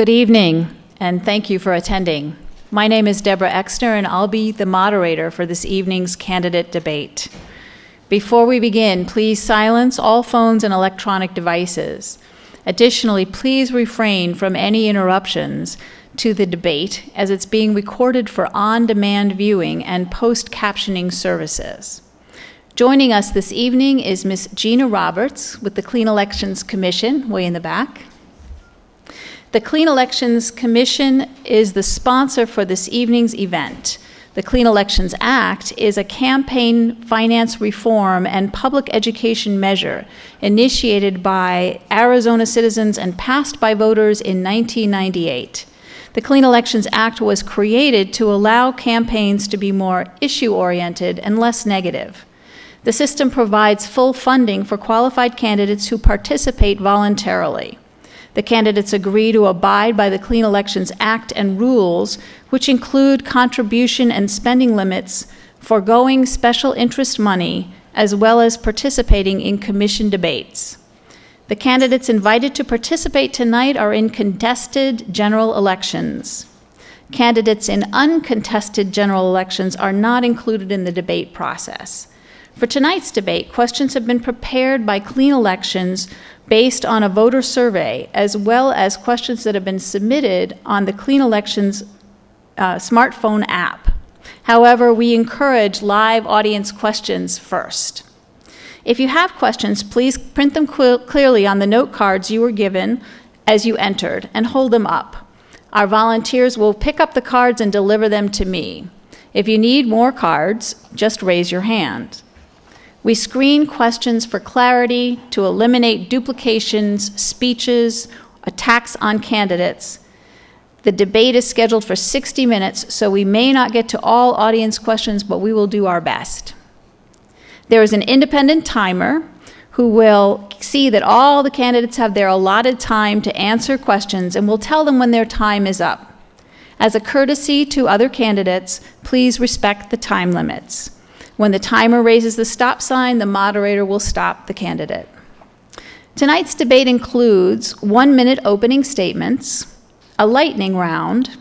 Good evening, and thank you for attending. My name is Deborah Exner, and I'll be the moderator for this evening's candidate debate. Before we begin, please silence all phones and electronic devices. Additionally, please refrain from any interruptions to the debate, as it's being recorded for on-demand viewing and post-captioning services. Joining us this evening is Ms. Gina Roberts with the Clean Elections Commission, way in the back. The Clean Elections Commission is the sponsor for this evening's event. The Clean Elections Act is a campaign finance reform and public education measure initiated by Arizona citizens and passed by voters in 1998. The Clean Elections Act was created to allow campaigns to be more issue-oriented and less negative. The system provides full funding for qualified candidates who participate voluntarily. The candidates agree to abide by the Clean Elections Act and rules, which include contribution and spending limits, foregoing special interest money, as well as participating in commission debates. The candidates invited to participate tonight are in contested general elections. Candidates in uncontested general elections are not included in the debate process. For tonight's debate, questions have been prepared by Clean Elections based on a voter survey, as well as questions that have been submitted on the Clean Elections smartphone app. However, we encourage live audience questions first. If you have questions, please print them clearly on the note cards you were given as you entered and hold them up. Our volunteers will pick up the cards and deliver them to me. If you need more cards, just raise your hand. We screen questions for clarity to eliminate duplications, speeches, attacks on candidates. The debate is scheduled for 60 minutes, so we may not get to all audience questions, but we will do our best. There is an independent timer who will see that all the candidates have their allotted time to answer questions and will tell them when their time is up. As a courtesy to other candidates, please respect the time limits. When the timer raises the stop sign, the moderator will stop the candidate. Tonight's debate includes 1-minute opening statements, a lightning round.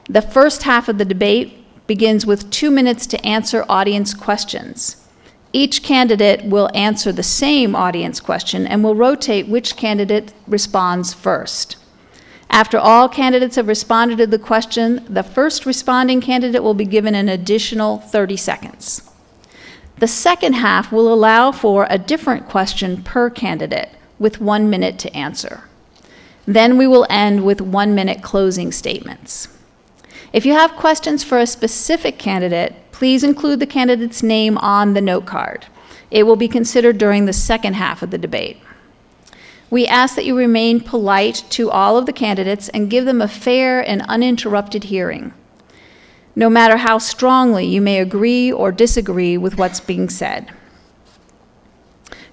The first half of the debate begins with 2 minutes to answer audience questions. Each candidate will answer the same audience question and will rotate which candidate responds first. After all candidates have responded to the question, the first responding candidate will be given an additional 30 seconds. The second half will allow for a different question per candidate with 1 minute to answer. Then we will end with 1-minute closing statements. If you have questions for a specific candidate, please include the candidate's name on the note card. It will be considered during the second half of the debate. We ask that you remain polite to all of the candidates and give them a fair and uninterrupted hearing, no matter how strongly you may agree or disagree with what's being said.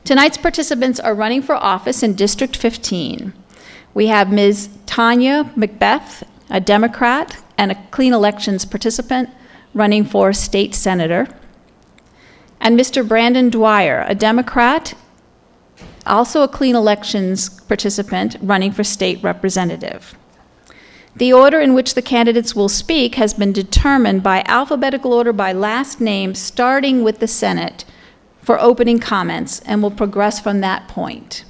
Tonight's participants are running for office in District 15. We have Ms. Tonya MacBeth, a Democrat and a Clean Elections participant, running for state senator, and Mr. Brandon Dwyer, a Democrat, also a Clean Elections participant, running for state representative. The order in which the candidates will speak has been determined by alphabetical order by last name, starting with the Senate for opening comments, and will progress from that point.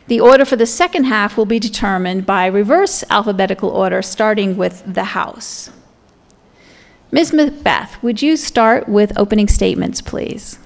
The order for the second half will be determined by reverse alphabetical order, starting with the House. Ms. MacBeth, would you start with opening statements, please?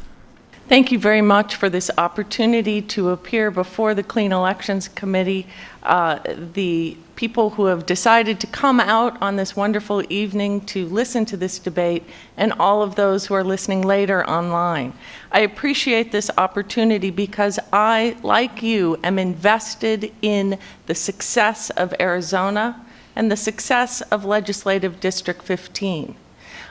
Thank you very much for this opportunity to appear before the Clean Elections Committee. The people who have decided to come out on this wonderful evening to listen to this debate, and all of those who are listening later online. I appreciate this opportunity because I, like you, am invested in the success of Arizona and the success of Legislative District 15.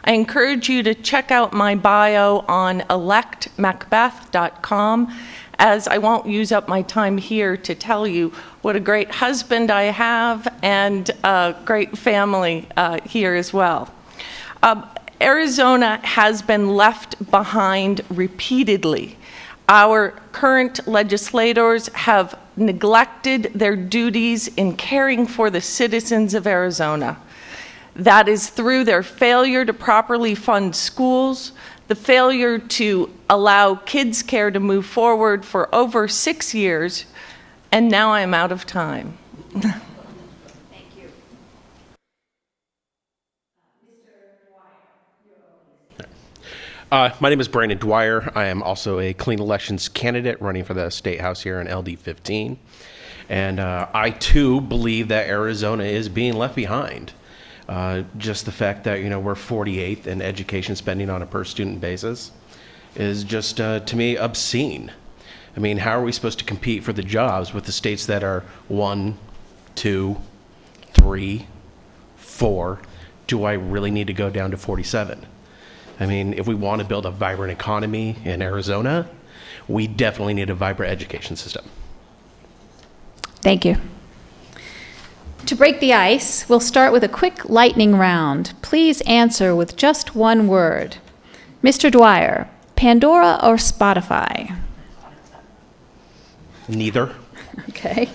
I encourage you to check out my bio on electmacbeth.com, as I won't use up my time here to tell you what a great husband I have and a great family here as well. Arizona has been left behind repeatedly Our current legislators have neglected their duties in caring for the citizens of Arizona. That is through their failure to properly fund schools, the failure to allow kids' care to move forward for over 6 years, and now I'm out of time. Thank you. My name is Brandon Dwyer. I am also a clean elections candidate running for the state house here in LD15. And I too believe that Arizona is being left behind. Just the fact that, we're 48th in education spending on a per student basis is just, to me, obscene. I mean, how are we supposed to compete for the jobs with the states that are 1, 2, 3, 4? Do I really need to go down to 47? I mean, if we want to build a vibrant economy in Arizona, we definitely need a vibrant education system. Thank you. To break the ice, we'll start with a quick lightning round. Please answer with just one word. Mr. Dwyer, Pandora or Spotify? Neither. Okay.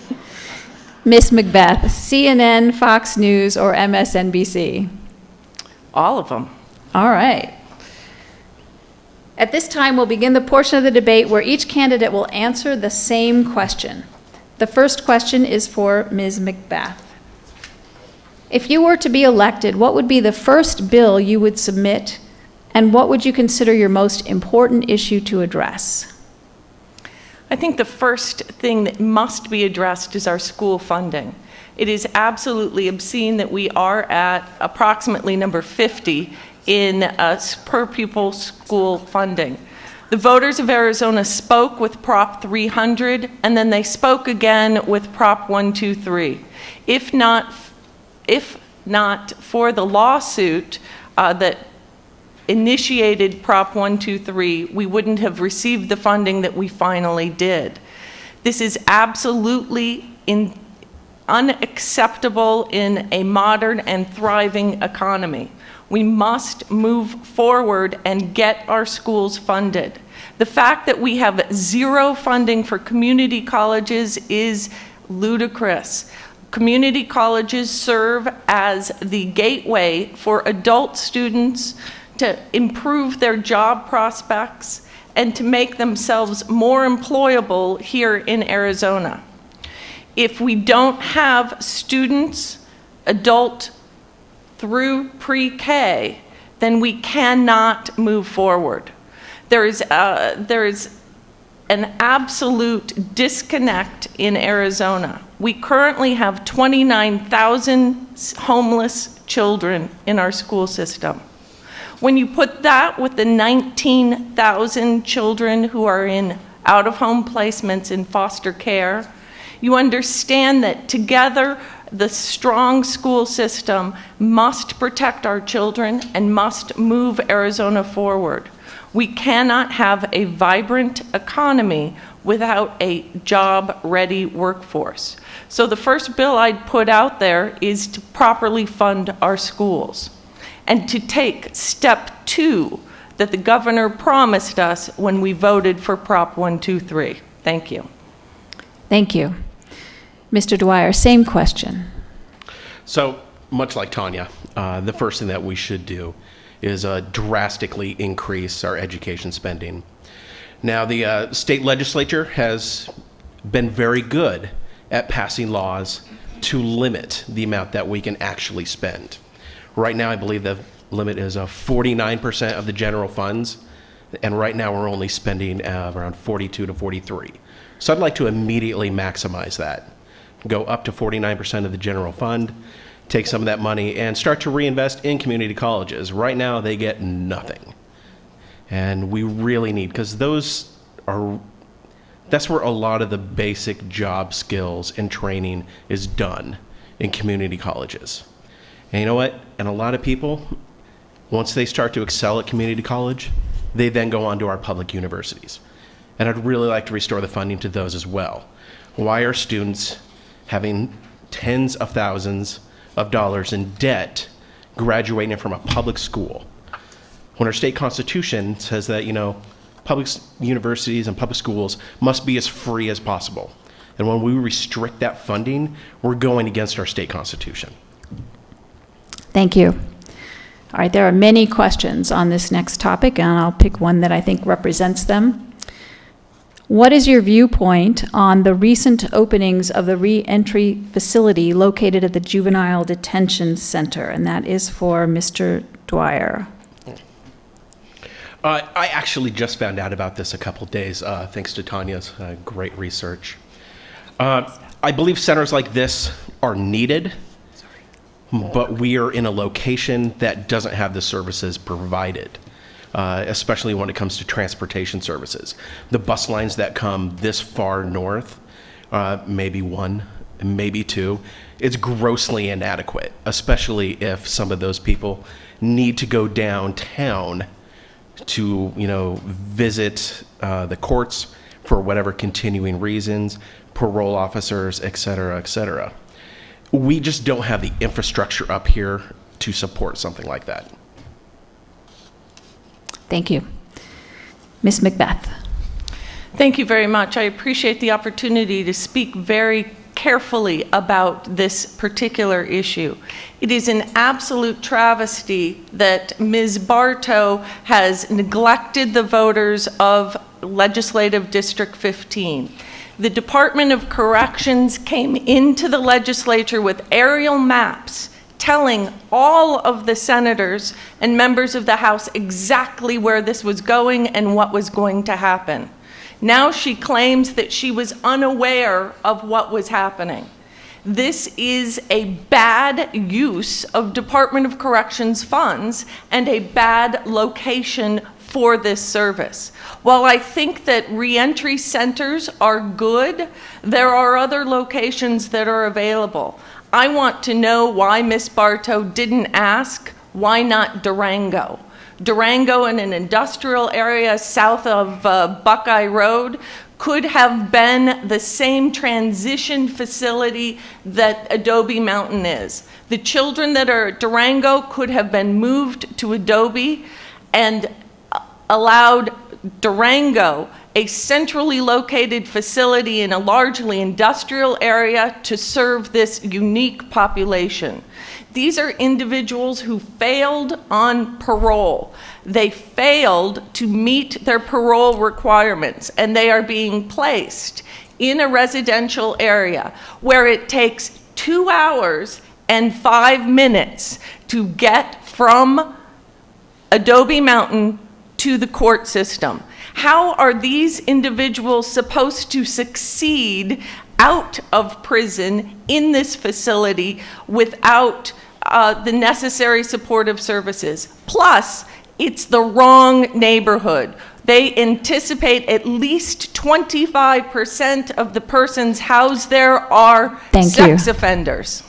Miss MacBeth, CNN, Fox News, or MSNBC? All of them. All right. At this time, we'll begin the portion of the debate where each candidate will answer the same question. The first question is for Ms. MacBeth. If you were to be elected, what would be the first bill you would submit, and what would you consider your most important issue to address? I think the first thing that must be addressed is our school funding. It is absolutely obscene that we are at approximately number 50 in per pupil school funding. The voters of Arizona spoke with Prop 300, and then they spoke again with Prop 123. If not for the lawsuit that initiated Prop 123, we wouldn't have received the funding that we finally did. This is absolutely unacceptable in a modern and thriving economy. We must move forward and get our schools funded. The fact that we have zero funding for community colleges is ludicrous. Community colleges serve as the gateway for adult students to improve their job prospects and to make themselves more employable here in Arizona. If we don't have students, adult through pre-K, then we cannot move forward. There is an absolute disconnect in Arizona. We currently have 29,000 homeless children in our school system. When you put that with the 19,000 children who are in out-of-home placements in foster care, you understand that together the strong school system must protect our children and must move Arizona forward. We cannot have a vibrant economy without a job-ready workforce. So the first bill I'd put out there is to properly fund our schools and to take step 2 that the governor promised us when we voted for Prop 123. Thank you. Thank you. Mr. Dwyer, same question. So, much like Tonya, the first thing that we should do is drastically increase our education spending. Now, the state legislature has been very good at passing laws to limit the amount that we can actually spend. Right now, I believe the limit is 49% of the general funds, and right now we're only spending around 42 to 43. So I'd like to immediately maximize that. Go up to 49% of the general fund, take some of that money and start to reinvest in community colleges. Right now, they get nothing. And we really need, because that's where a lot of the basic job skills and training is done in community colleges. And you know what? And a lot of people, once they start to excel at community college, they then go on to our public universities. And I'd really like to restore the funding to those as well. Why are students having tens of thousands of dollars in debt graduating from a public school when our state constitution says that, public universities and public schools must be as free as possible. And when we restrict that funding, we're going against our state constitution. Thank you. All right, there are many questions on this next topic, and I'll pick one that I think represents them. What is your viewpoint on the recent openings of the re-entry facility located at the Juvenile Detention Center? And that is for Mr. Dwyer. I actually just found out about this a couple days, thanks to Tonya's great research. I believe centers like this are needed, but we are in a location that doesn't have the services provided, especially when it comes to transportation services. The bus lines that come this far north, maybe one, maybe two, it's grossly inadequate, especially if some of those people need to go downtown to, visit the courts for whatever continuing reasons, parole officers, et cetera, et cetera. We just don't have the infrastructure up here to support something like that. Thank you. Ms. MacBeth. Thank you very much. I appreciate the opportunity to speak very carefully about this particular issue. It is an absolute travesty that Ms. Bartow has neglected the voters of Legislative District 15. The Department of Corrections came into the legislature with aerial maps telling all of the senators and members of the House exactly where this was going and what was going to happen. Now she claims that she was unaware of what was happening. This is a bad use of Department of Corrections funds and a bad location for this service. While I think that reentry centers are good, there are other locations that are available. I want to know why Ms. Bartow didn't ask, why not Durango? Durango in an industrial area south of Buckeye Road could have been the same transition facility that Adobe Mountain is. The children that are at Durango could have been moved to Adobe and allowed Durango, a centrally located facility in a largely industrial area, to serve this unique population. These are individuals who failed on parole. They failed to meet their parole requirements, and they are being placed in a residential area where it takes 2 hours and 5 minutes to get from Adobe Mountain to the court system. How are these individuals supposed to succeed out of prison in this facility without the necessary supportive services? Plus, it's the wrong neighborhood. They anticipate at least 25% of the persons housed there are sex offenders.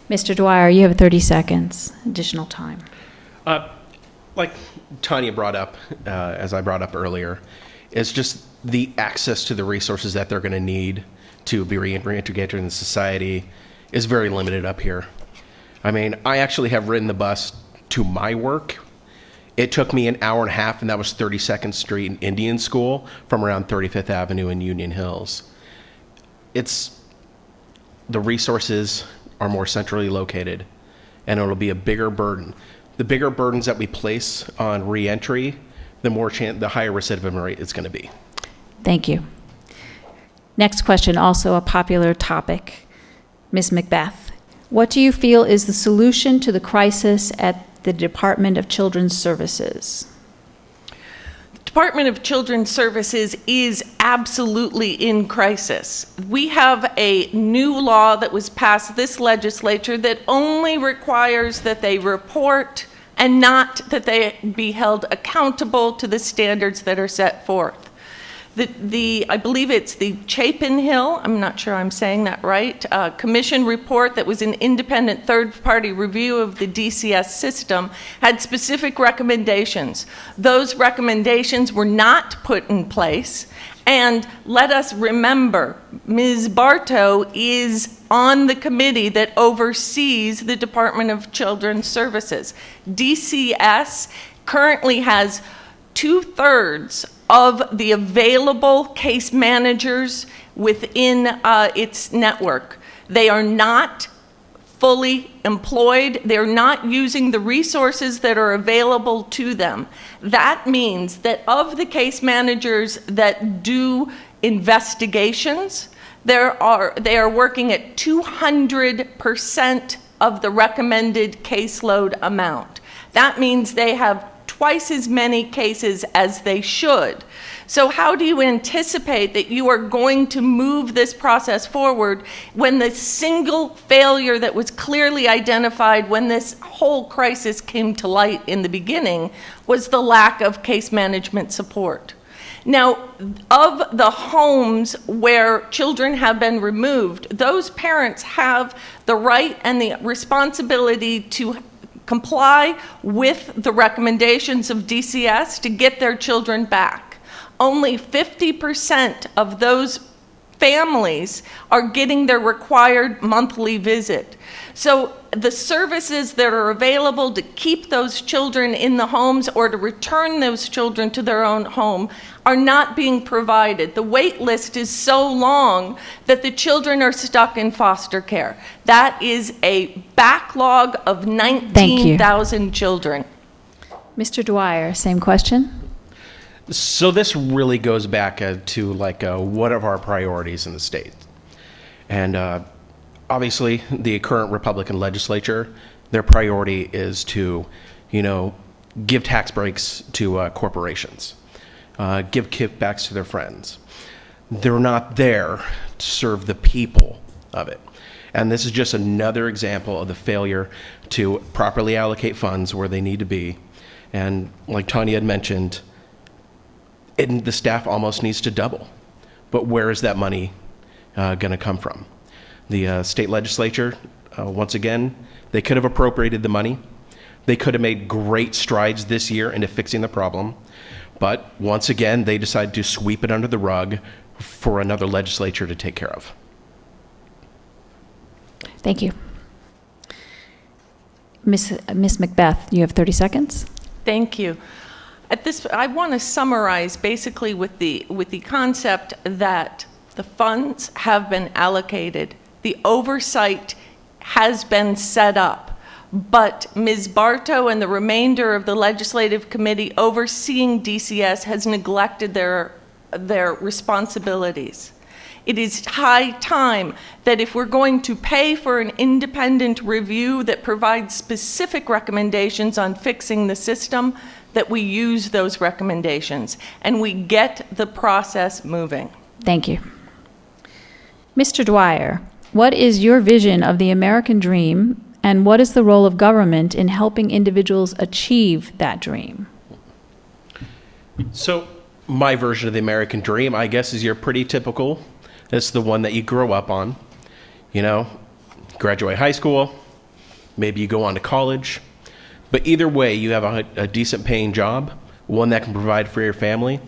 Mr. Dwyer, you have 30 seconds, additional time. Like Tonya brought up, as I brought up earlier, is just the access to the resources that they're going to need to be reintegrated in society is very limited up here. I mean, I actually have ridden the bus to my work. It took me an hour and a half, and that was 32nd Street and Indian School from around 35th Avenue in Union Hills. The resources are more centrally located, and it'll be a bigger burden. The bigger burdens that we place on reentry, the higher recidivism rate it's going to be. Thank you. Next question, also a popular topic. Ms. MacBeth, what do you feel is the solution to the crisis at the Department of Children's Services? The Department of Children's Services is absolutely in crisis. We have a new law that was passed this legislature that only requires that they report and not that they be held accountable to the standards that are set forth. I believe it's the Chapin Hill, I'm not sure I'm saying that right, commission report that was an independent third-party review of the DCS system had specific recommendations. Those recommendations were not put in place, and let us remember, Ms. Bartow is on the committee that oversees the Department of Children's Services. DCS currently has 2/3 of the available case managers within its network. They are not fully employed. They're not using the resources that are available to them. That means that of the case managers that do investigations, they are working at 200% of the recommended caseload amount. That means they have twice as many cases as they should. So how do you anticipate that you are going to move this process forward when the single failure that was clearly identified when this whole crisis came to light in the beginning was the lack of case management support? Now, of the homes where children have been removed, those parents have the right and the responsibility to comply with the recommendations of DCS to get their children back. Only 50% of those families are getting their required monthly visit. So the services that are available to keep those children in the homes or to return those children to their own home are not being provided. The wait list is so long that the children are stuck in foster care. That is a backlog of 19,000 children. Mr. Dwyer, same question. So this really goes back to what are our priorities in the state? And obviously the current Republican legislature, their priority is to, give tax breaks to corporations, give kickbacks to their friends. They're not there to serve the people of it. And this is just another example of the failure to properly allocate funds where they need to be. And like Tonya had mentioned, the staff almost needs to double. But where is that money going to come from? The state legislature, once again, they could have appropriated the money. They could have made great strides this year into fixing the problem. But once again, they decided to sweep it under the rug for another legislature to take care of. Thank you. Ms. MacBeth, you have 30 seconds. Thank you. I want to summarize basically with the concept that the funds have been allocated, the oversight has been set up, but Ms. Bartow and the remainder of the legislative committee overseeing DCS has neglected their responsibilities. It is high time that if we're going to pay for an independent review that provides specific recommendations on fixing the system, that we use those recommendations and we get the process moving. Thank you. Mr. Dwyer, what is your vision of the American dream, and what is the role of government in helping individuals achieve that dream? So my version of the American dream, I guess, is your pretty typical. It's the one that you grow up on. Graduate high school, maybe you go on to college. But either way, you have a decent paying job, one that can provide for your family.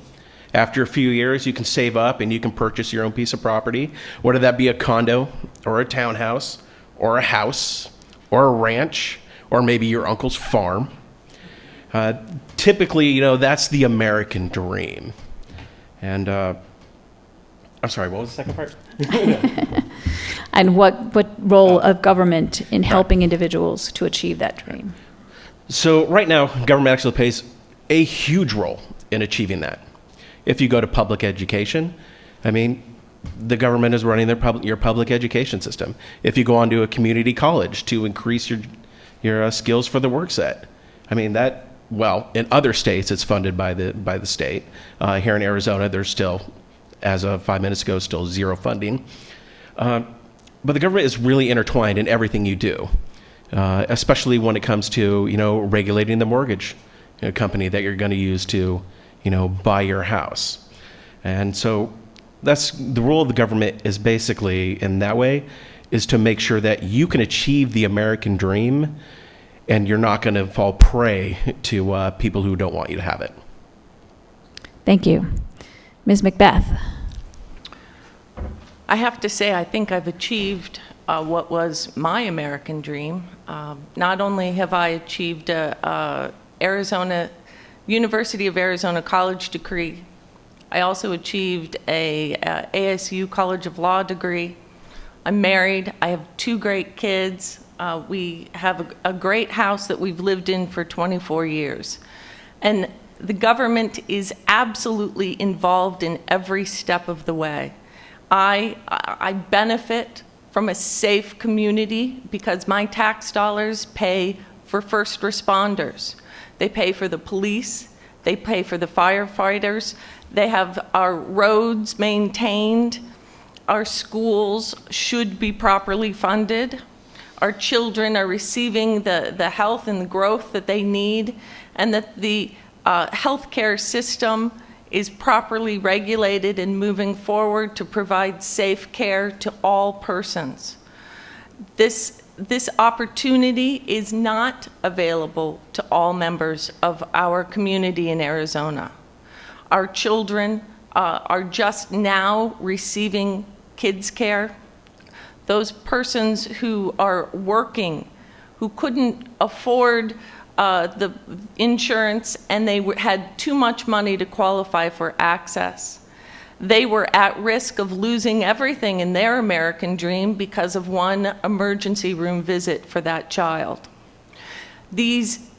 After a few years, you can save up and you can purchase your own piece of property, whether that be a condo or a townhouse or a house or a ranch or maybe your uncle's farm. Typically, that's the American dream. And I'm sorry, what was the second part? And what role of government in helping individuals to achieve that dream? So right now, government actually plays a huge role in achieving that. If you go to public education, the government is running your public education system. If you go on to a community college to increase your skills for the work set, in other states, it's funded by the state. Here in Arizona, there's still, as of 5 minutes ago, still zero funding. But the government is really intertwined in everything you do. Especially when it comes to, regulating the mortgage company that you're going to use to, buy your house. And so that's the role of the government is basically in that way is to make sure that you can achieve the American dream and you're not going to fall prey to people who don't want you to have it. Thank you. Ms. MacBeth. I have to say, I think I've achieved what was my American dream. Not only have I achieved Arizona University of Arizona college degree. I also achieved a ASU College of Law degree. I'm married. I have 2 great kids. We have a great house that we've lived in for 24 years. And the government is absolutely involved in every step of the way. I benefit from a safe community because my tax dollars pay for first responders. They pay for the police. They pay for the firefighters. They have our roads maintained. Our schools should be properly funded. Our children are receiving the health and the growth that they need, and that the healthcare system is properly regulated and moving forward to provide safe care to all persons. This opportunity is not available to all members of our community in Arizona. Our children are just now receiving kids care. Those persons who are working, who couldn't afford the insurance and they had too much money to qualify for access, they were at risk of losing everything in their American dream because of one emergency room visit for that child. These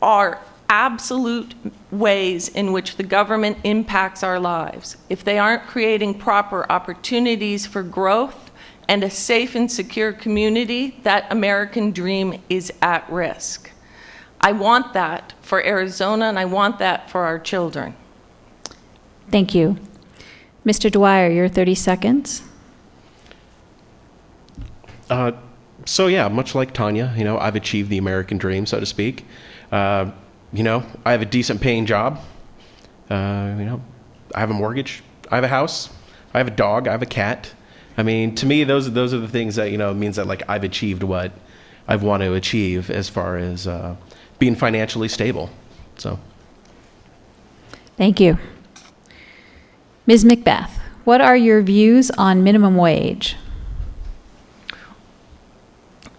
are absolute ways in which the government impacts our lives. If they aren't creating proper opportunities for growth and a safe and secure community, that American dream is at risk. I want that for Arizona, and I want that for our children. Thank you. Mr. Dwyer, your 30 seconds. So yeah, much like Tonya, I've achieved the American dream, so to speak. I have a decent paying job. I have a mortgage. I have a house. I have a dog. I have a cat. I mean, to me, those are the things that, means that like I've achieved what I want to achieve as far as being financially stable. So. Thank you. Ms. MacBeth, what are your views on minimum wage?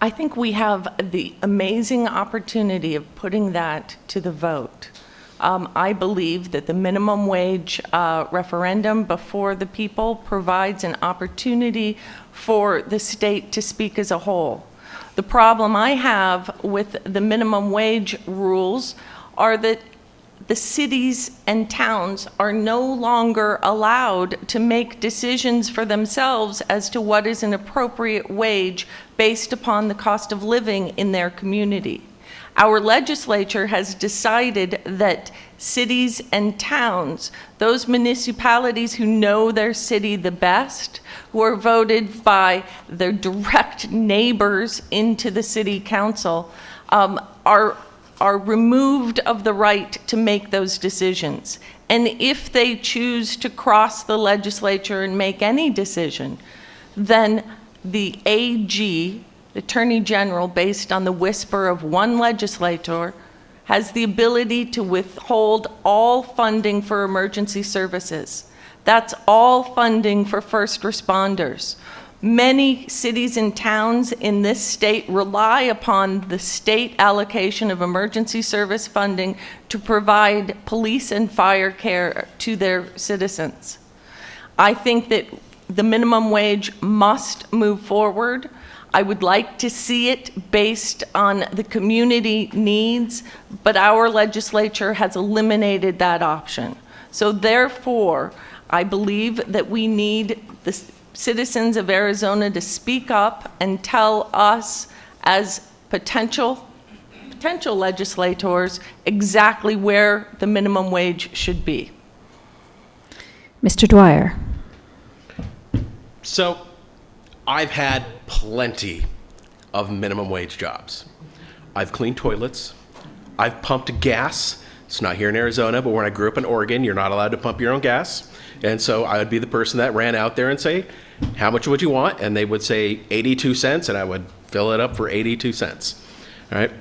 I think we have the amazing opportunity of putting that to the vote. I believe that the minimum wage referendum before the people provides an opportunity for the state to speak as a whole. The problem I have with the minimum wage rules are that the cities and towns are no longer allowed to make decisions for themselves as to what is an appropriate wage based upon the cost of living in their community. Our legislature has decided that cities and towns, those municipalities who know their city the best, who are voted by their direct neighbors into the city council, are removed of the right to make those decisions. And if they choose to cross the legislature and make any decision, then the AG, Attorney General, based on the whisper of one legislator, has the ability to withhold all funding for emergency services. That's all funding for first responders. Many cities and towns in this state rely upon the state allocation of emergency service funding to provide police and fire care to their citizens. I think that the minimum wage must move forward. I would like to see it based on the community needs, but our legislature has eliminated that option. So therefore, I believe that we need the citizens of Arizona to speak up and tell us as potential legislators exactly where the minimum wage should be. Mr. Dwyer. So I've had plenty of minimum wage jobs. I've cleaned toilets. I've pumped gas. It's not here in Arizona, but when I grew up in Oregon, you're not allowed to pump your own gas. And so I would be the person that ran out there and say, how much would you want? And they would say 82 cents, and I would fill it up for 82 cents. All right.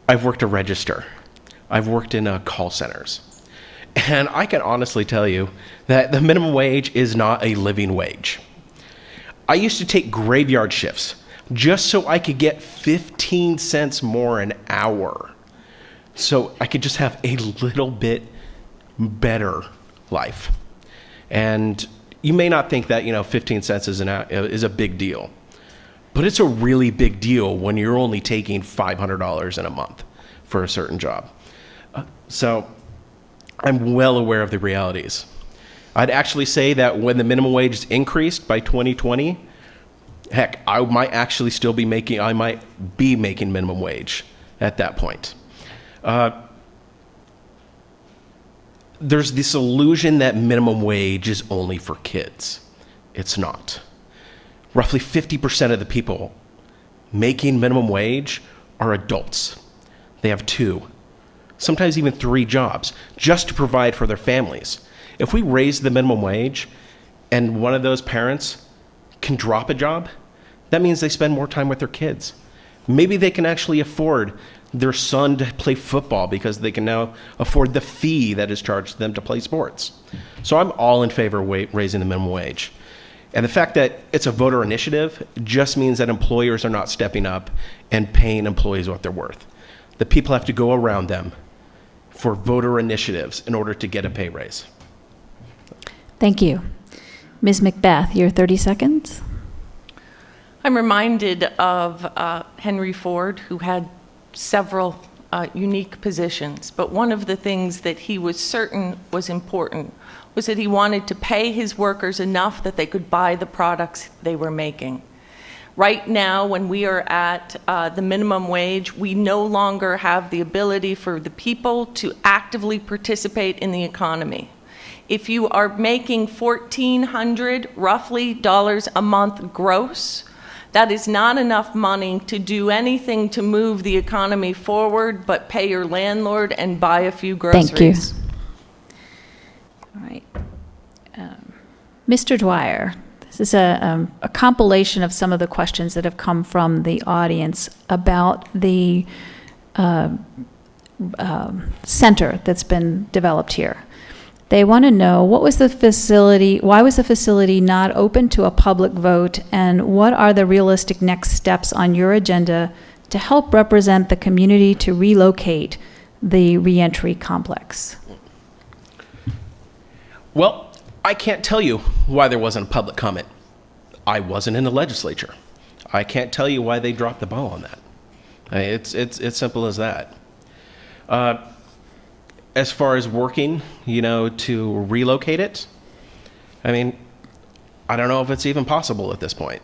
I've worked a register. I've worked in call centers. And I can honestly tell you that the minimum wage is not a living wage. I used to take graveyard shifts just so I could get 15 cents more an hour. so I could just have a little bit better life. And you may not think that, 15 cents is a big deal, but it's a really big deal when you're only taking $500 in a month for a certain job. So I'm well aware of the realities. I'd actually say that when the minimum wage is increased by 2020, heck, I might be making minimum wage at that point. There's this illusion that minimum wage is only for kids. It's not. Roughly 50% of the people making minimum wage are adults. They have 2, sometimes even 3 jobs just to provide for their families. If we raise the minimum wage and one of those parents can drop a job, that means they spend more time with their kids. Maybe they can actually afford their son to play football because they can now afford the fee that is charged to them to play sports. So I'm all in favor of raising the minimum wage. And the fact that it's a voter initiative just means that employers are not stepping up and paying employees what they're worth. The people have to go around them for voter initiatives in order to get a pay raise. Thank you. Ms. MacBeth, your 30 seconds. I'm reminded of Henry Ford, who had several unique positions, but one of the things that he was certain was important was that he wanted to pay his workers enough that they could buy the products they were making. Right now, when we are at the minimum wage, we no longer have the ability for the people to actively participate in the economy. If you are making $1,400 roughly dollars a month gross, that is not enough money to do anything to move the economy forward but pay your landlord and buy a few groceries. Thank you. All right. Mr. Dwyer, this is a compilation of some of the questions that have come from the audience about the center that's been developed here. They want to know why was the facility not open to a public vote, and what are the realistic next steps on your agenda to help represent the community to relocate the reentry complex? Well, I can't tell you why there wasn't a public comment. I wasn't in the legislature. I can't tell you why they dropped the ball on that. It's simple as that. As far as working, to relocate it, I don't know if it's even possible at this point.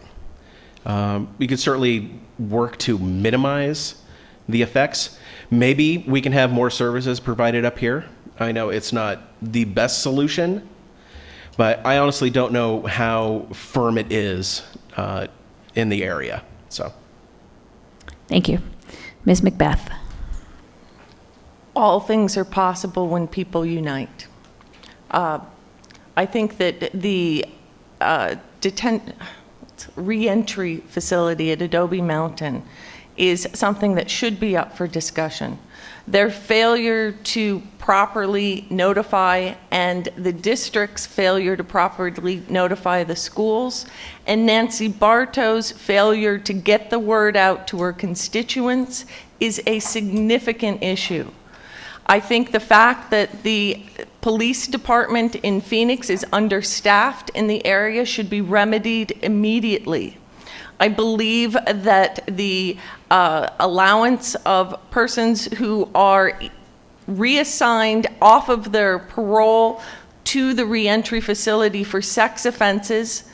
We could certainly work to minimize the effects. Maybe we can have more services provided up here. I know it's not the best solution, but I honestly don't know how firm it is in the area. So, thank you. Ms. MacBeth. All things are possible when people unite. I think that the reentry facility at Adobe Mountain is something that should be up for discussion. Their failure to properly notify, and the district's failure to properly notify the schools, and Nancy Bartow's failure to get the word out to her constituents is a significant issue. I think the fact that the police department in Phoenix is understaffed in the area should be remedied immediately. I believe that the allowance of persons who are reassigned off of their parole to the reentry facility for sex offenses,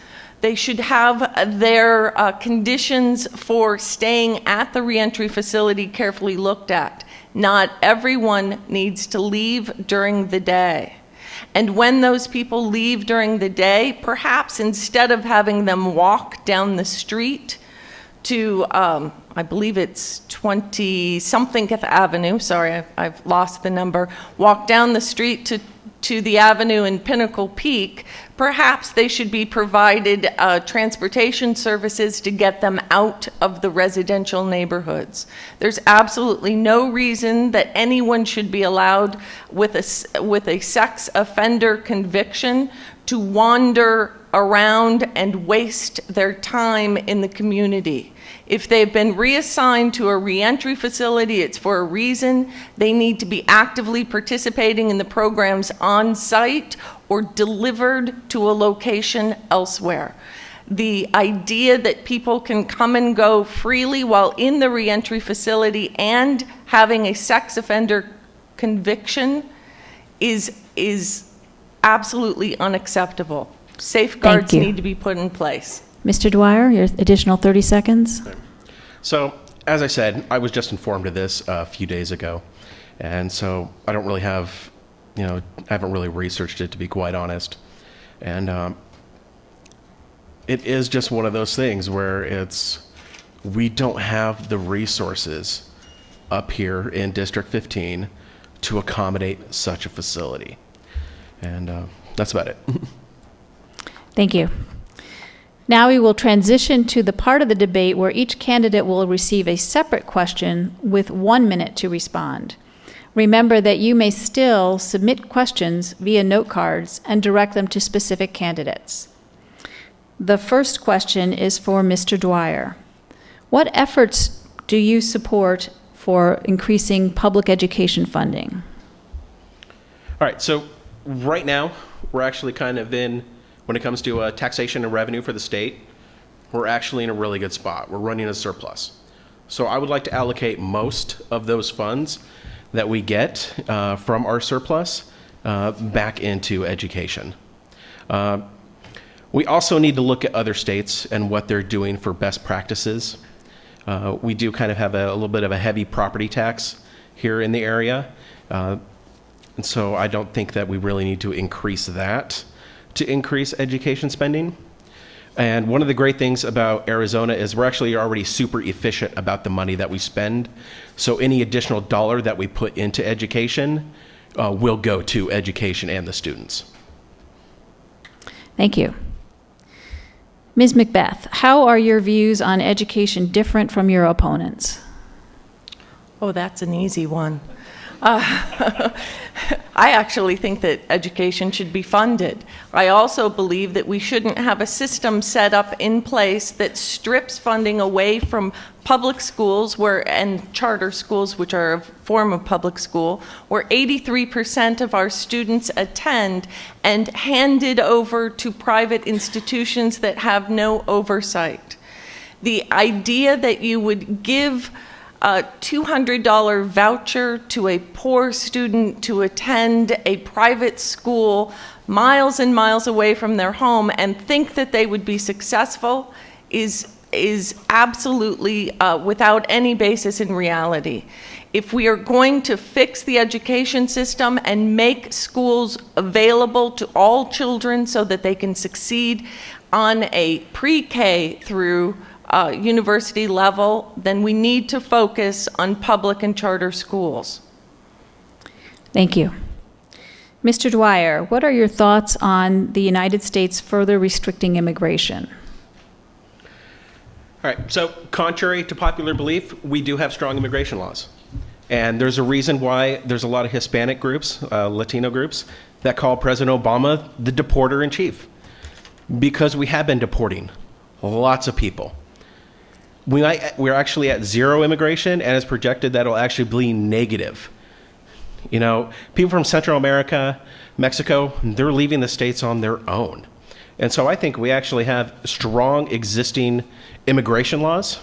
they should have their conditions for staying at the reentry facility carefully looked at. Not everyone needs to leave during the day. And when those people leave during the day, perhaps instead of having them walk down the street to, I believe it's 20-something Avenue, sorry, I've lost the number, walk down the street to the avenue in Pinnacle Peak, perhaps they should be provided transportation services to get them out of the residential neighborhoods. There's absolutely no reason that anyone should be allowed with a sex offender conviction to wander around and waste their time in the community. If they've been reassigned to a reentry facility, it's for a reason. They need to be actively participating in the programs on site or delivered to a location elsewhere. The idea that people can come and go freely while in the reentry facility and having a sex offender conviction is absolutely unacceptable. Safeguards need to be put in place. Mr. Dwyer, your additional 30 seconds. So, as I said, I was just informed of this a few days ago. And so I don't really have, I haven't really researched it, to be quite honest. And it is just one of those things where we don't have the resources up here in District 15 to accommodate such a facility. And that's about it. Thank you. Now we will transition to the part of the debate where each candidate will receive a separate question with 1 minute to respond. Remember that you may still submit questions via note cards and direct them to specific candidates. The first question is for Mr. Dwyer. What efforts do you support for increasing public education funding? All right, so right now, we're actually kind of when it comes to taxation and revenue for the state, we're actually in a really good spot. We're running a surplus. So I would like to allocate most of those funds that we get from our surplus back into education. We also need to look at other states and what they're doing for best practices. We do kind of have a little bit of a heavy property tax here in the area. And so I don't think that we really need to increase that to increase education spending. And one of the great things about Arizona is we're actually already super efficient about the money that we spend. So any additional dollar that we put into education will go to education and the students. Thank you. Ms. MacBeth, how are your views on education different from your opponents? Oh, that's an easy one. I actually think that education should be funded. I also believe that we shouldn't have a system set up in place that strips funding away from public schools and charter schools, which are a form of public school, where 83% of our students attend, and handed over to private institutions that have no oversight. The idea that you would give a $200 voucher to a poor student to attend a private school miles and miles away from their home and think that they would be successful is absolutely without any basis in reality. If we are going to fix the education system and make schools available to all children so that they can succeed on a pre-K through university level, then we need to focus on public and charter schools. Thank you. Mr. Dwyer, what are your thoughts on the United States further restricting immigration? All right, so contrary to popular belief, we do have strong immigration laws. And there's a reason why there's a lot of Hispanic groups, Latino groups, that call President Obama the deporter in chief. Because we have been deporting lots of people. We're actually at zero immigration, and it's projected that it'll actually be negative. People from Central America, Mexico, they're leaving the states on their own. And so I think we actually have strong existing immigration laws,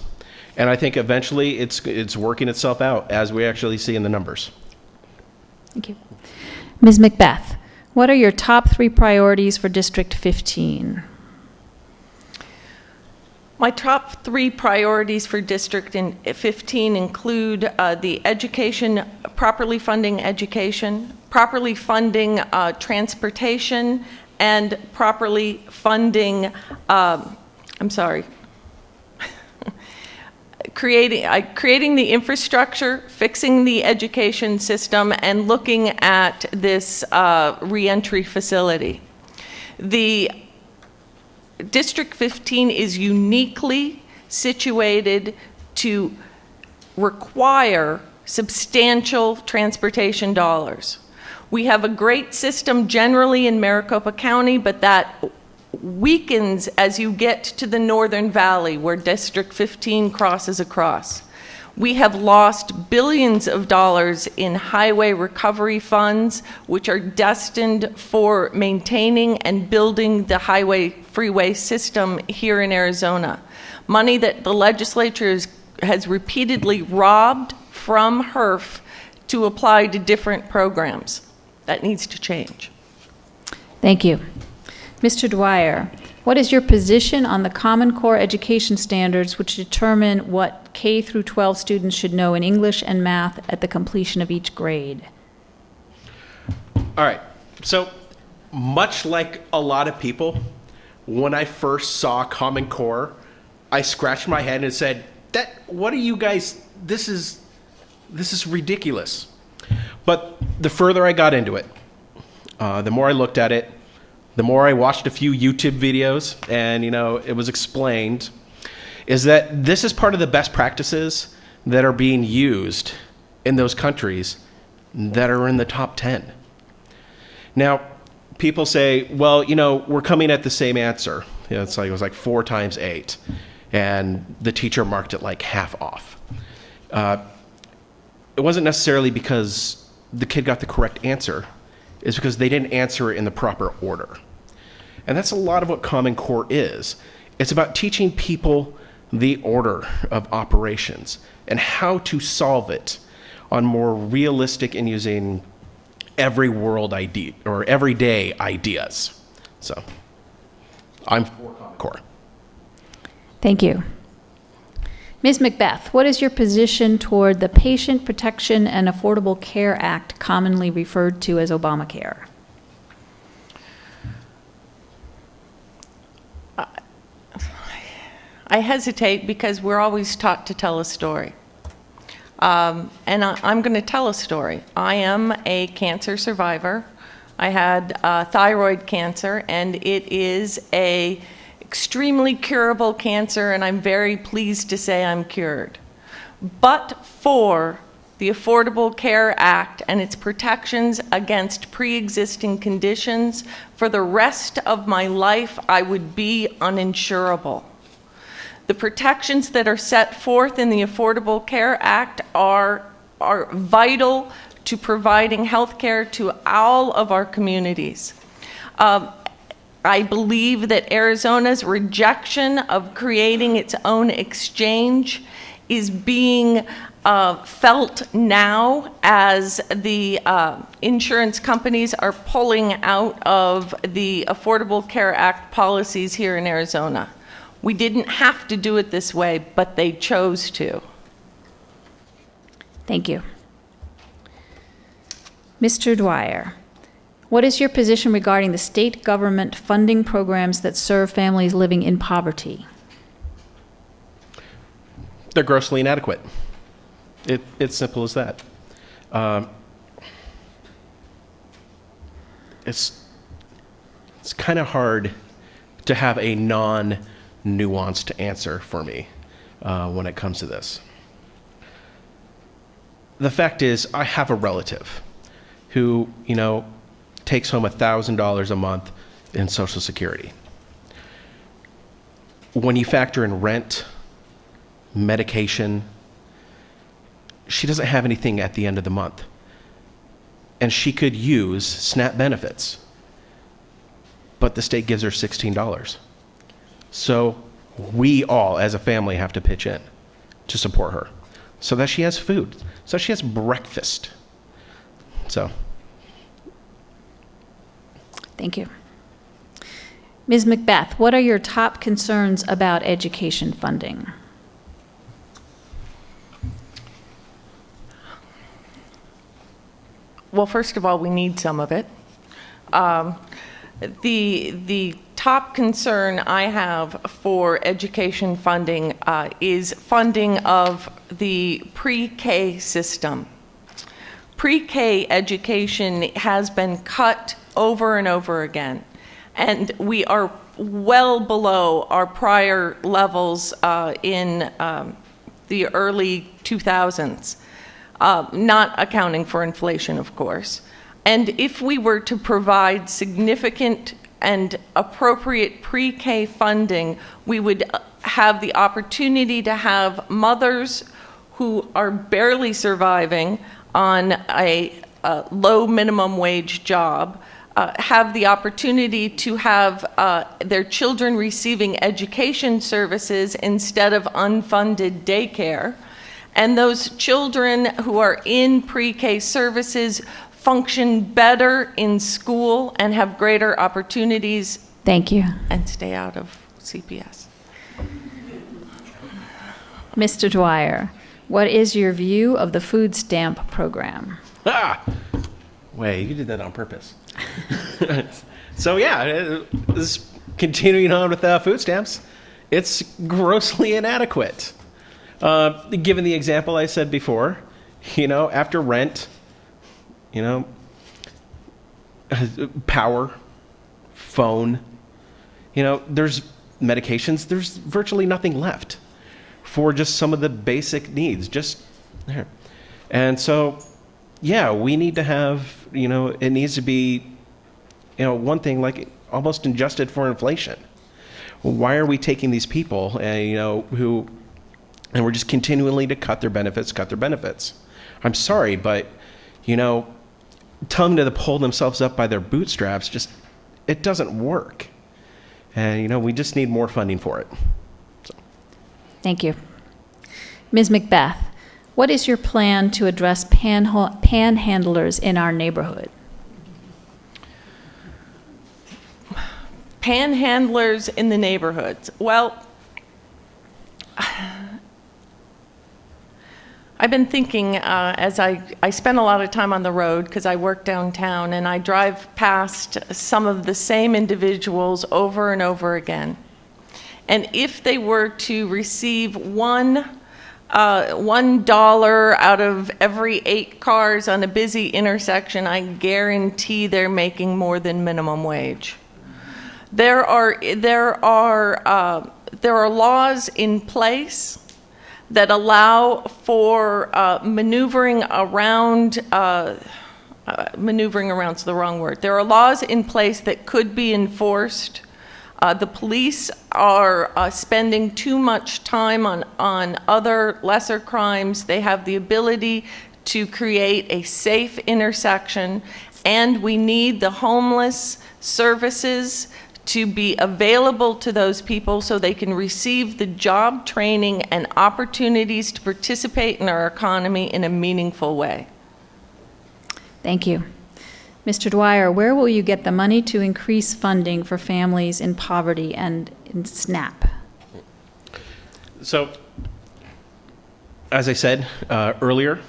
and I think eventually it's working itself out as we actually see in the numbers. Thank you. Ms. MacBeth, what are your top 3 priorities for District 15? My top 3 priorities for District 15 include the education, properly funding education, properly funding transportation, and properly funding, creating the infrastructure, fixing the education system, and looking at this reentry facility. The District 15 is uniquely situated to require substantial transportation dollars. We have a great system generally in Maricopa County, but that weakens as you get to the Northern Valley, where District 15 crosses across. We have lost billions of dollars in highway recovery funds, which are destined for maintaining and building the highway freeway system here in Arizona. Money that the legislature has repeatedly robbed from HERF to apply to different programs. That needs to change. Thank you. Mr. Dwyer, what is your position on the Common Core education standards which determine what K through 12 students should know in English and math at the completion of each grade? All right. So, much like a lot of people, when I first saw Common Core, I scratched my head and said, what are you guys, this is ridiculous. But the further I got into it, the more I looked at it, the more I watched a few YouTube videos, and it was explained, is that this is part of the best practices that are being used in those countries that are in the top 10. Now, people say, well, we're coming at the same answer. It was like 4 times 8, and the teacher marked it like half off. It wasn't necessarily because the kid got the correct answer. It's because they didn't answer it in the proper order. And that's a lot of what Common Core is. It's about teaching people the order of operations and how to solve it on more realistic and using everyday ideas. So I'm for Common Core. Thank you. Ms. MacBeth, what is your position toward the Patient Protection and Affordable Care Act, commonly referred to as Obamacare? I hesitate because we're always taught to tell a story. And I'm going to tell a story. I am a cancer survivor. I had thyroid cancer, and it is a extremely curable cancer, and I'm very pleased to say I'm cured. But for the Affordable Care Act and its protections against pre-existing conditions, for the rest of my life, I would be uninsurable. The protections that are set forth in the Affordable Care Act are vital to providing health care to all of our communities. I believe that Arizona's rejection of creating its own exchange is being felt now as the insurance companies are pulling out of the Affordable Care Act policies here in Arizona. We didn't have to do it this way, but they chose to. Thank you. Mr. Dwyer, what is your position regarding the state government funding programs that serve families living in poverty? They're grossly inadequate. It's simple as that. It's kind of hard to have a non-nuanced answer for me when it comes to this. The fact is, I have a relative who, takes home $1,000 a month in Social Security. When you factor in rent, medication, she doesn't have anything at the end of the month. And she could use SNAP benefits, but the state gives her $16. So we all, as a family, have to pitch in to support her so that she has food, so she has breakfast. So. Thank you. Ms. MacBeth, what are your top concerns about education funding? Well, first of all, we need some of it. The top concern I have for education funding is funding of the pre-K system. Pre-K education has been cut over and over again, and we are well below our prior levels in the early 2000s, not accounting for inflation, of course. And if we were to provide significant and appropriate pre-K funding, we would have the opportunity to have mothers who are barely surviving on a low minimum wage job have the opportunity to have their children receiving education services instead of unfunded daycare. And those children who are in pre-K services function better in school and have greater opportunities. Thank you. And stay out of CPS. Mr. Dwyer, what is your view of the food stamp program? Wait, you did that on purpose. So yeah, this continuing on with food stamps, it's grossly inadequate. Given the example I said before, after rent, power, phone, there's medications, there's virtually nothing left for just some of the basic needs, just there. And so, yeah, we need to have, it needs to be, one thing like almost adjusted for inflation. Why are we taking these people and, and we're just continually to cut their benefits? I'm sorry, but, telling them to pull themselves up by their bootstraps, it doesn't work. And, we just need more funding for it. So. Thank you. Ms. MacBeth, what is your plan to address panhandlers in our neighborhood? Panhandlers in the neighborhoods. Well, I've been thinking as I spend a lot of time on the road because I work downtown, and I drive past some of the same individuals over and over again. And if they were to receive $1 out of every 8 cars on a busy intersection, I guarantee they're making more than minimum wage. There are laws in place that allow for maneuvering around's the wrong word. There are laws in place that could be enforced. The police are spending too much time on other lesser crimes. They have the ability to create a safe intersection, and we need the homeless services to be available to those people so they can receive the job training and opportunities to participate in our economy in a meaningful way. Thank you. Mr. Dwyer, where will you get the money to increase funding for families in poverty and in SNAP? So, as I said earlier,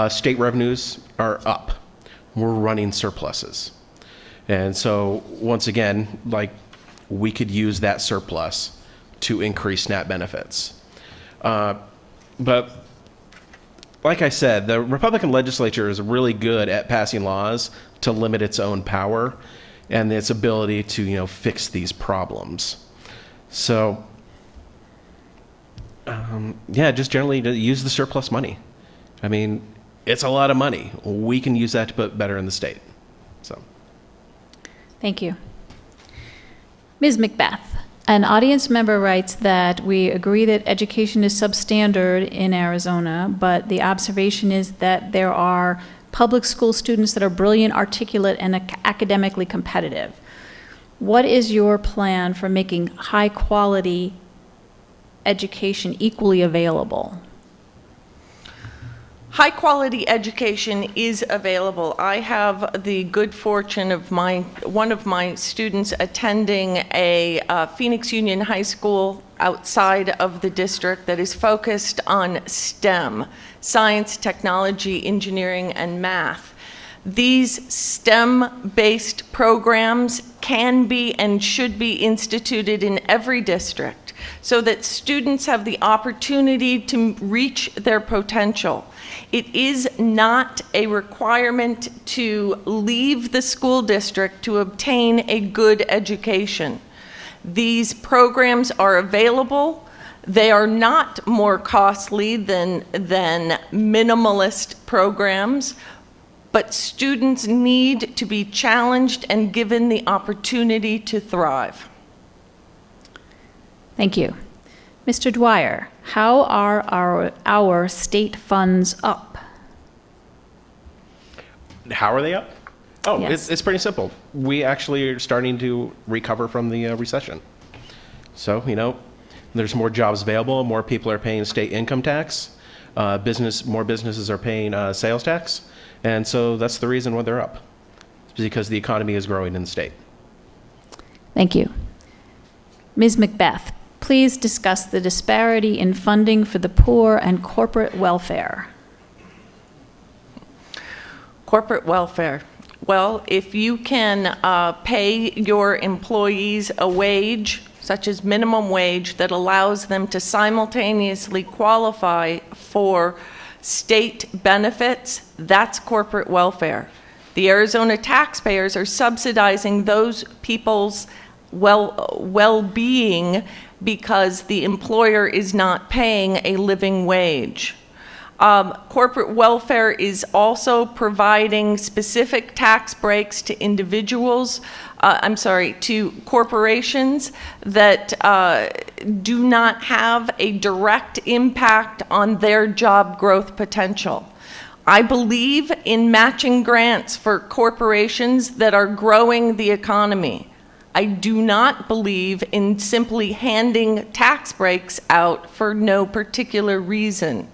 state revenues are up. We're running surpluses. And so, once again, we could use that surplus to increase SNAP benefits. But like I said, the Republican legislature is really good at passing laws to limit its own power and its ability to, fix these problems. So, just generally to use the surplus money. I mean, it's a lot of money. We can use that to put better in the state. So. Thank you. Ms. MacBeth, an audience member writes that we agree that education is substandard in Arizona, but the observation is that there are public school students that are brilliant, articulate, and academically competitive. What is your plan for making high-quality education equally available? High-quality education is available. I have the good fortune of one of my students attending a Phoenix Union High School outside of the district that is focused on STEM, science, technology, engineering, and math. These STEM-based programs can be and should be instituted in every district so that students have the opportunity to reach their potential. It is not a requirement to leave the school district to obtain a good education. These programs are available. They are not more costly than minimalist programs, but students need to be challenged and given the opportunity to thrive. Thank you. Mr. Dwyer, how are our state funds up? How are they up? Oh, Yes. it's pretty simple. We actually are starting to recover from the recession. So, there's more jobs available, more people are paying state income tax, more businesses are paying sales tax, and so that's the reason why they're up. It's because the economy is growing in the state. Thank you. Ms. MacBeth, please discuss the disparity in funding for the poor and corporate welfare. Corporate welfare. Well, if you can pay your employees a wage, such as minimum wage, that allows them to simultaneously qualify for state benefits, that's corporate welfare. The Arizona taxpayers are subsidizing those people's well-being because the employer is not paying a living wage. Corporate welfare is also providing specific tax breaks to to corporations that do not have a direct impact on their job growth potential. I believe in matching grants for corporations that are growing the economy. I do not believe in simply handing tax breaks out for no particular reason.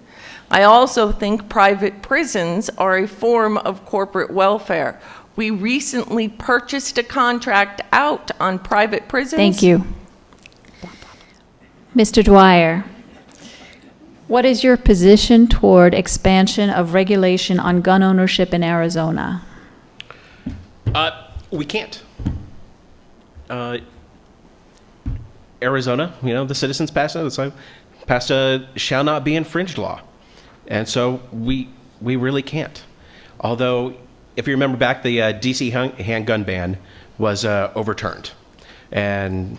I also think private prisons are a form of corporate welfare. We recently purchased a contract out on private prisons. Thank you. Mr. Dwyer, what is your position toward expansion of regulation on gun ownership in Arizona? We can't. Arizona, the citizens passed a shall not be infringed law. And so we really can't. Although, if you remember back, the DC handgun ban was overturned. And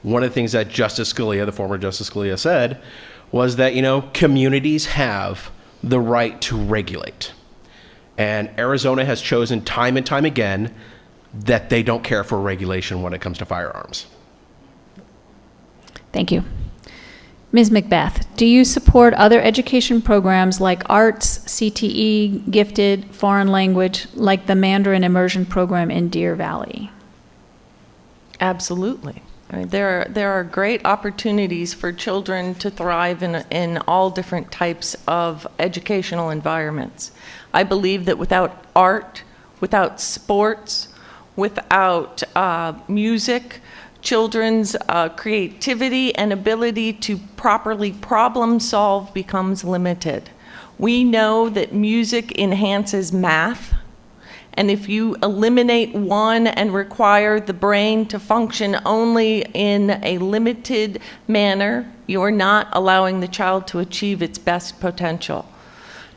one of the things that Justice Scalia, the former Justice Scalia, said was that, communities have the right to regulate. And Arizona has chosen time and time again that they don't care for regulation when it comes to firearms. Thank you. Ms. MacBeth, do you support other education programs like arts, CTE, gifted, foreign language, like the Mandarin immersion program in Deer Valley? Absolutely. I mean, there are great opportunities for children to thrive in all different types of educational environments. I believe that without art, without sports, without music, children's creativity and ability to properly problem solve becomes limited. We know that music enhances math, and if you eliminate one and require the brain to function only in a limited manner, you are not allowing the child to achieve its best potential.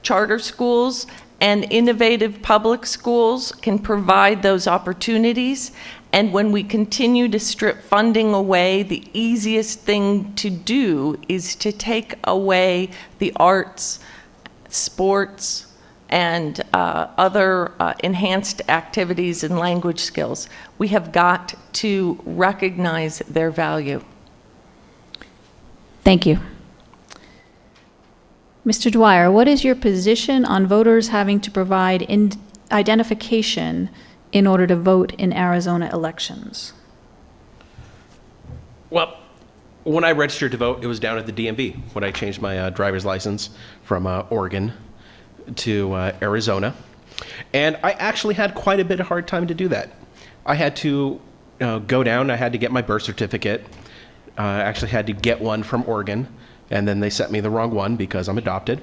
Charter schools and innovative public schools can provide those opportunities. And when we continue to strip funding away, the easiest thing to do is to take away the arts, sports, and other enhanced activities and language skills. We have got to recognize their value. Thank you. Mr. Dwyer, what is your position on voters having to provide identification in order to vote in Arizona elections? Well, when I registered to vote, it was down at the DMV when I changed my driver's license from Oregon to Arizona. And I actually had quite a bit of hard time to do that. I had to go down, I had to get my birth certificate. I actually had to get one from Oregon, and then they sent me the wrong one because I'm adopted.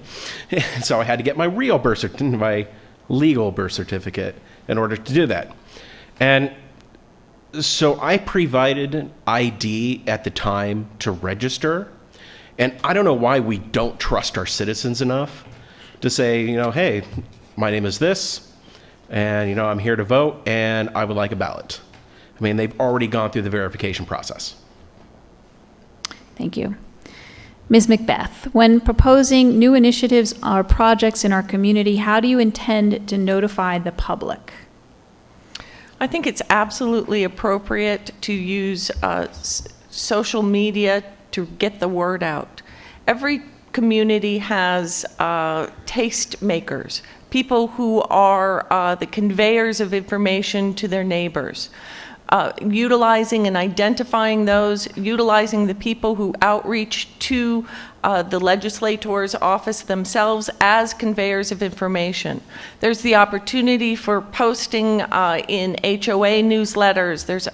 So I had to get my real birth certificate, my legal birth certificate, in order to do that. And so I provided ID at the time to register. And I don't know why we don't trust our citizens enough to say, hey, my name is this, and, I'm here to vote, and I would like a ballot. I mean, they've already gone through the verification process. Thank you. Ms. MacBeth, when proposing new initiatives or projects in our community, how do you intend to notify the public? I think it's absolutely appropriate to use social media to get the word out. Every community has taste makers, people who are the conveyors of information to their neighbors. Utilizing and identifying those, utilizing the people who outreach to the legislator's office themselves as conveyors of information. There's the opportunity for posting in HOA newsletters. There's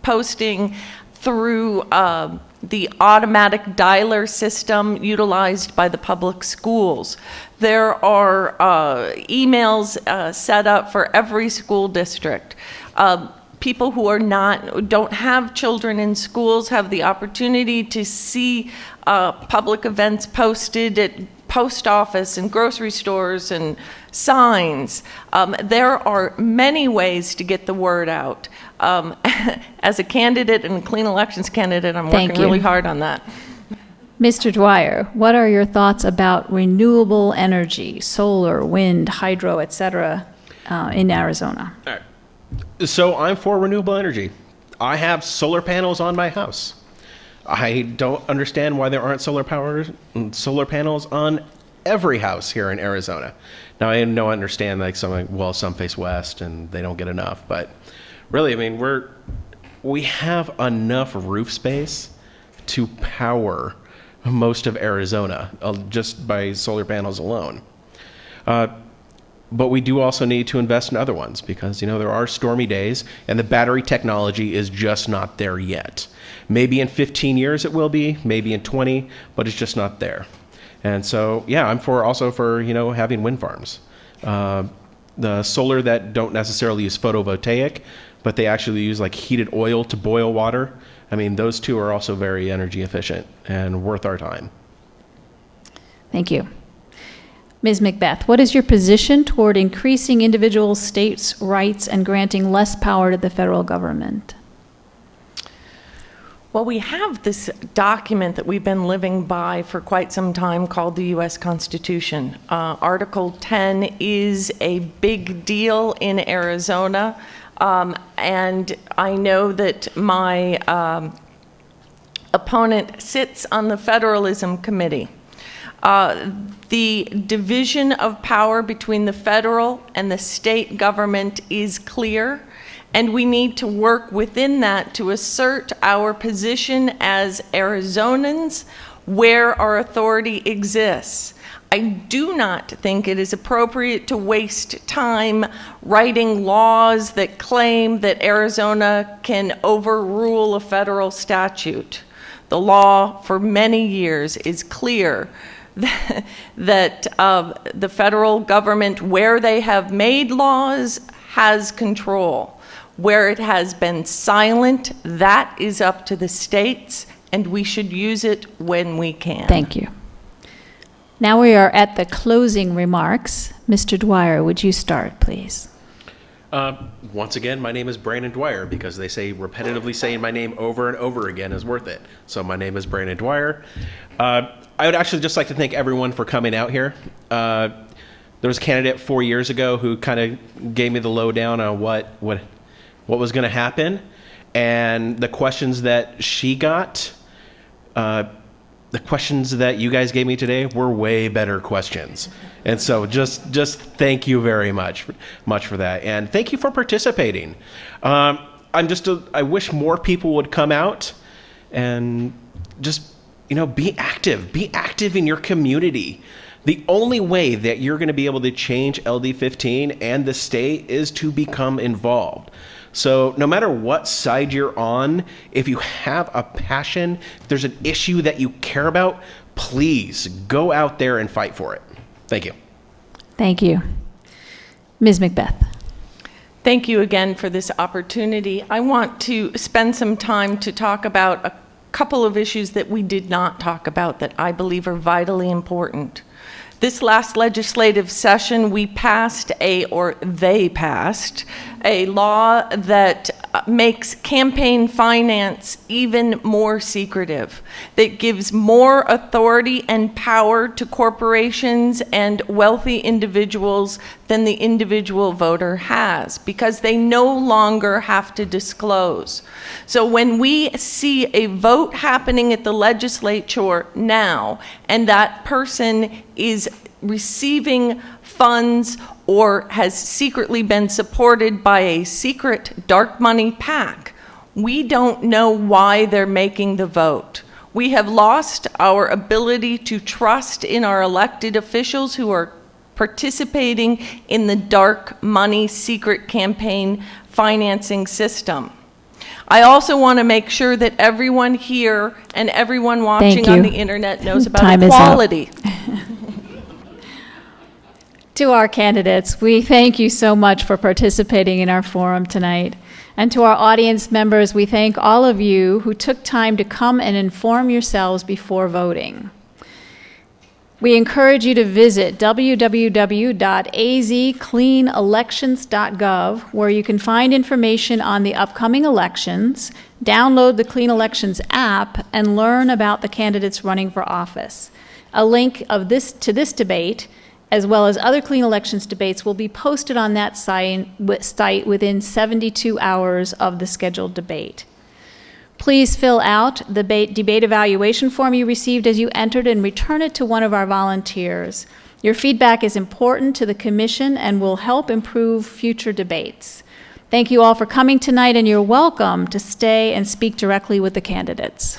posting through the automatic dialer system utilized by the public schools. There are emails set up for every school district. People who don't have children in schools have the opportunity to see public events posted at post office and grocery stores and signs. There are many ways to get the word out. As a candidate and a clean elections candidate, I'm working really hard on that. Mr. Dwyer, what are your thoughts about renewable energy, solar, wind, hydro, et cetera, in Arizona? All right. So I'm for renewable energy. I have solar panels on my house. I don't understand why there aren't solar panels on every house here in Arizona. Now I don't understand some face west and they don't get enough, but really, I mean, we have enough roof space to power most of Arizona just by solar panels alone. But we do also need to invest in other ones because, there are stormy days and the battery technology is just not there yet. Maybe in 15 years it will be, maybe in 20, but it's just not there. And so, yeah, I'm also for having wind farms. The solar that don't necessarily use photovoltaic, but they actually use heated oil to boil water. I mean, those two are also very energy efficient and worth our time. Thank you. Ms. MacBeth, what is your position toward increasing individual states' rights and granting less power to the federal government? Well, we have this document that we've been living by for quite some time called the U.S. Constitution. Article 10 is a big deal in Arizona, and I know that my opponent sits on the Federalism Committee. The division of power between the federal and the state government is clear, and we need to work within that to assert our position as Arizonans where our authority exists. I do not think it is appropriate to waste time writing laws that claim that Arizona can overrule a federal statute. The law for many years is clear that the federal government, where they have made laws, has control. Where it has been silent, that is up to the states, and we should use it when we can. Thank you. Now we are at the closing remarks. Mr. Dwyer, would you start, please? Once again, my name is Brandon Dwyer because they say repetitively saying my name over and over again is worth it. So my name is Brandon Dwyer. I would actually just like to thank everyone for coming out here. There was a candidate 4 years ago who kind of gave me the lowdown on what was going to happen, and the questions that she got, the questions that you guys gave me today were way better questions. And so just thank you very much for that, and thank you for participating. I wish more people would come out and just be active in your community. The only way that you're going to be able to change LD15 and the state is to become involved. So no matter what side you're on, if you have a passion, if there's an issue that you care about, please go out there and fight for it. Thank you. Thank you. Ms. MacBeth. Thank you again for this opportunity. I want to spend some time to talk about a couple of issues that we did not talk about that I believe are vitally important. This last legislative session, they passed a law that makes campaign finance even more secretive, that gives more authority and power to corporations and wealthy individuals than the individual voter has, because they no longer have to disclose. So when we see a vote happening at the legislature now, and that person is receiving funds or has secretly been supported by a secret dark money PAC, we don't know why they're making the vote. We have lost our ability to trust in our elected officials who are participating in the dark money secret campaign financing system. I also want to make sure that everyone here and everyone watching on the internet knows about Time is up. equality. To our candidates, we thank you so much for participating in our forum tonight. And to our audience members, we thank all of you who took time to come and inform yourselves before voting. We encourage you to visit www.azcleanelections.gov, where you can find information on the upcoming elections, download the Clean Elections app, and learn about the candidates running for office. A link to this debate, as well as other Clean Elections debates, will be posted on that site within 72 hours of the scheduled debate. Please fill out the debate evaluation form you received as you entered and return it to one of our volunteers. Your feedback is important to the Commission and will help improve future debates. Thank you all for coming tonight, and you're welcome to stay and speak directly with the candidates.